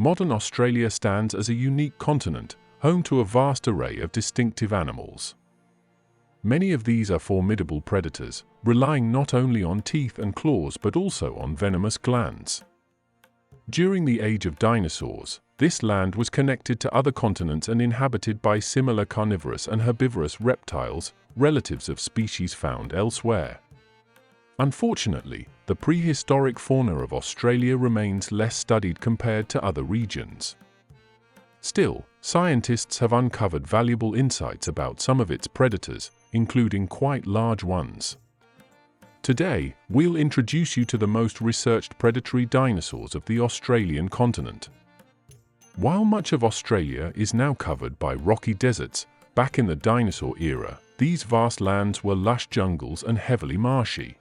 modern Australia stands as a unique continent, home to a vast array of distinctive animals. Many of these are formidable predators, relying not only on teeth and claws but also on venomous glands. During the age of dinosaurs, this land was connected to other continents and inhabited by similar carnivorous and herbivorous reptiles, relatives of species found elsewhere. Unfortunately, the prehistoric fauna of Australia remains less studied compared to other regions. Still, scientists have uncovered valuable insights about some of its predators, including quite large ones. Today, we'll introduce you to the most researched predatory dinosaurs of the Australian continent. While much of Australia is now covered by rocky deserts, back in the dinosaur era, these vast lands were lush jungles and heavily marshy.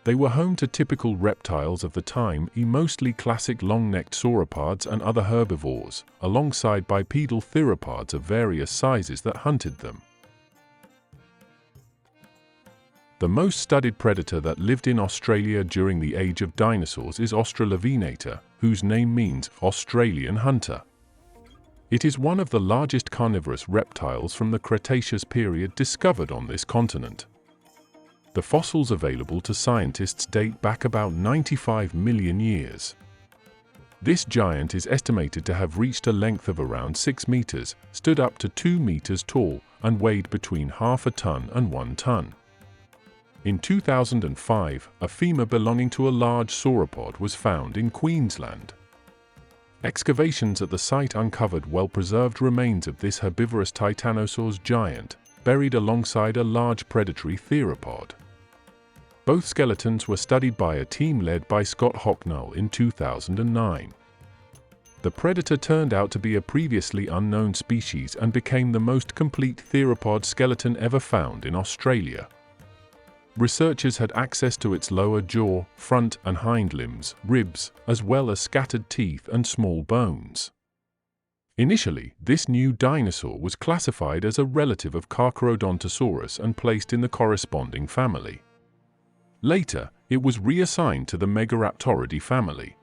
They were home to typical reptiles of the time, mostly classic long-necked sauropods and other herbivores, alongside bipedal theropods of various sizes that hunted them. The most studied predator that lived in Australia during the age of dinosaurs is Australovenator, whose name means Australian hunter. It is one of the largest carnivorous reptiles from the Cretaceous period discovered on this continent. The fossils available to scientists date back about 95 million years. This giant is estimated to have reached a length of around 6 meters, stood up to 2 meters tall, and weighed between half a ton and 1 ton. In 2005, a femur belonging to a large sauropod was found in Queensland. Excavations at the site uncovered well-preserved remains of this herbivorous titanosaurus giant, buried alongside a large predatory theropod. Both skeletons were studied by a team led by Scott Hocknull in 2009. The predator turned out to be a previously unknown species and became the most complete theropod skeleton ever found in Australia. Researchers had access to its lower jaw, front and hind limbs, ribs, as well as scattered teeth and small bones. Initially, this new dinosaur was classified as a relative of Carcharodontosaurus and placed in the corresponding family. Later, it was reassigned to the Megaraptoridae family.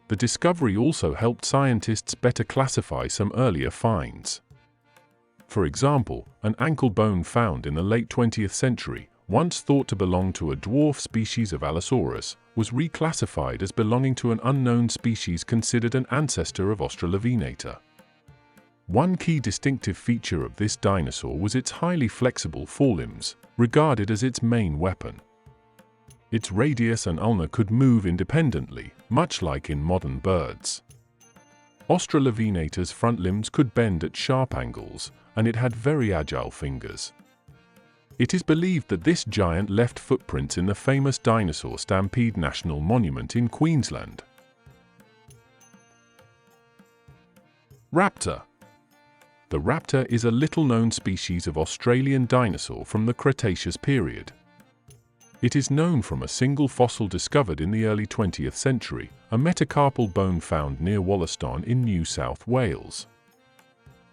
The discovery also helped scientists better classify some earlier finds. For example, an ankle bone found in the late 20th century, once thought to belong to a dwarf species of Allosaurus, was reclassified as belonging to an unknown species considered an ancestor of Australovenator. One key distinctive feature of this dinosaur was its highly flexible forelimbs, regarded as its main weapon. Its radius and ulna could move independently, much like in modern birds. Australovenator's front limbs could bend at sharp angles, and it had very agile fingers. It is believed that this giant left footprints in the famous Dinosaur Stampede National Monument in Queensland. Raptor. The raptor is a little-known species of Australian dinosaur from the Cretaceous period. It is known from a single fossil discovered in the early 20th century, a metacarpal bone found near Wollaston in New South Wales.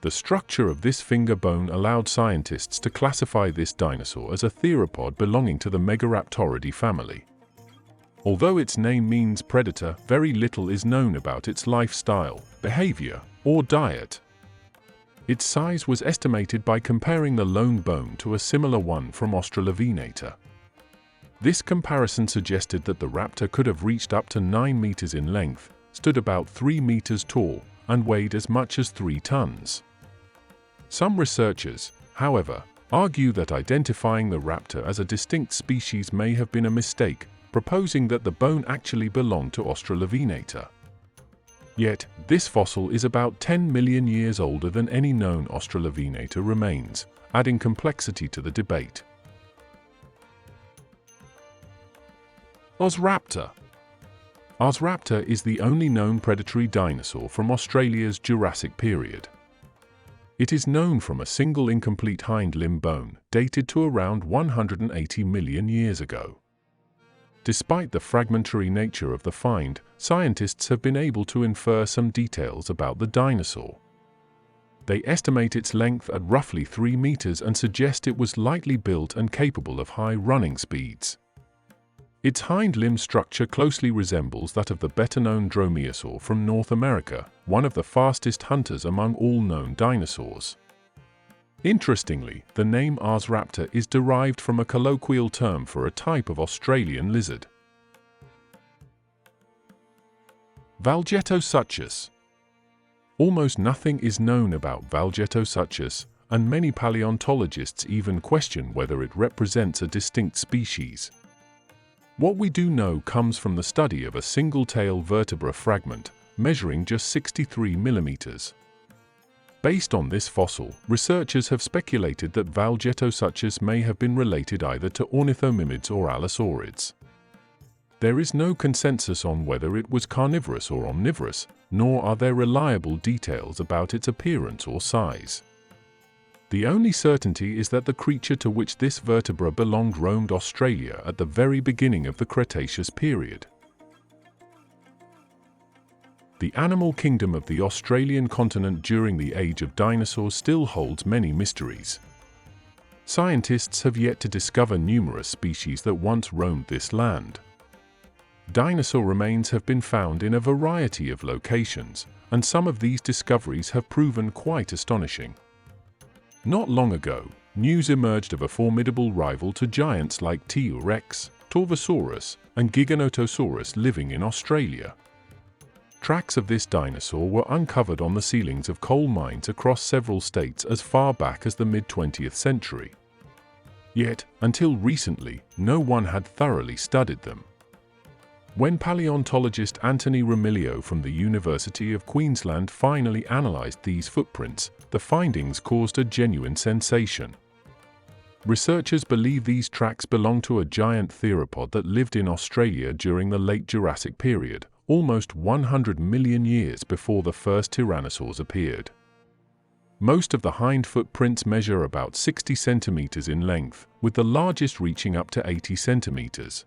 The structure of this finger bone allowed scientists to classify this dinosaur as a theropod belonging to the Megaraptoridae family. Although its name means predator, very little is known about its lifestyle, behavior, or diet. Its size was estimated by comparing the lone bone to a similar one from Australovenator. This comparison suggested that the raptor could have reached up to 9 meters in length, stood about 3 meters tall, and weighed as much as 3 tons. Some researchers, however, argue that identifying the raptor as a distinct species may have been a mistake, proposing that the bone actually belonged to Australovenator. Yet, this fossil is about 10 million years older than any known Australovenator remains, adding complexity to the debate. Ozraptor. Ozraptor is the only known predatory dinosaur from Australia's Jurassic period. It is known from a single incomplete hind limb bone, dated to around 180 million years ago. Despite the fragmentary nature of the find, scientists have been able to infer some details about the dinosaur. They estimate its length at roughly 3 meters and suggest it was lightly built and capable of high running speeds. Its hind limb structure closely resembles that of the better-known dromaeosaur from North America, one of the fastest hunters among all known dinosaurs. Interestingly, the name Arsraptor is derived from a colloquial term for a type of Australian lizard. Valgettosuchus. Almost nothing is known about Valgettosuchus, and many paleontologists even question whether it represents a distinct species. What we do know comes from the study of a single-tail vertebra fragment, measuring just 63 millimeters. Based on this fossil, researchers have speculated that Valgettosuchus may have been related either to ornithomimids or allosaurids. There is no consensus on whether it was carnivorous or omnivorous, nor are there reliable details about its appearance or size. The only certainty is that the creature to which this vertebra belonged roamed Australia at the very beginning of the Cretaceous period. The animal kingdom of the Australian continent during the age of dinosaurs still holds many mysteries. Scientists have yet to discover numerous species that once roamed this land. Dinosaur remains have been found in a variety of locations, and some of these discoveries have proven quite astonishing. Not long ago, news emerged of a formidable rival to giants like T-Rex, Torvosaurus, and Giganotosaurus living in Australia. Tracks of this dinosaur were uncovered on the ceilings of coal mines across several states as far back as the mid-20th century. Yet, until recently, no one had thoroughly studied them. When paleontologist Anthony Romilio from the University of Queensland finally analyzed these footprints, the findings caused a genuine sensation. Researchers believe these tracks belong to a giant theropod that lived in Australia during the late Jurassic period, almost 100 million years before the first tyrannosaurs appeared. Most of the hind footprints measure about 60 centimeters in length, with the largest reaching up to 80 centimeters.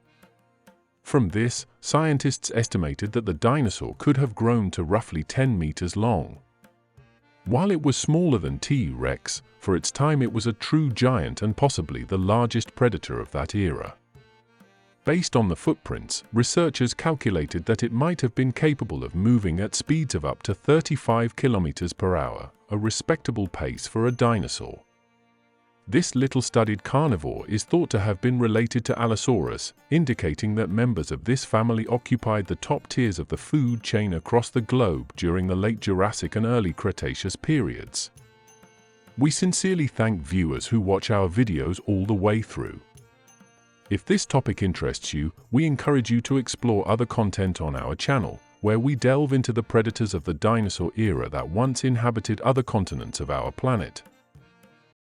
From this, scientists estimated that the dinosaur could have grown to roughly 10 meters long. While it was smaller than T-Rex, for its time it was a true giant and possibly the largest predator of that era. Based on the footprints, researchers calculated that it might have been capable of moving at speeds of up to 35 kilometers per hour, a respectable pace for a dinosaur. This little-studied carnivore is thought to have been related to Allosaurus, indicating that members of this family occupied the top tiers of the food chain across the globe during the late Jurassic and early Cretaceous periods. We sincerely thank viewers who watch our videos all the way through. If this topic interests you, we encourage you to explore other content on our channel, where we delve into the predators of the dinosaur era that once inhabited other continents of our planet.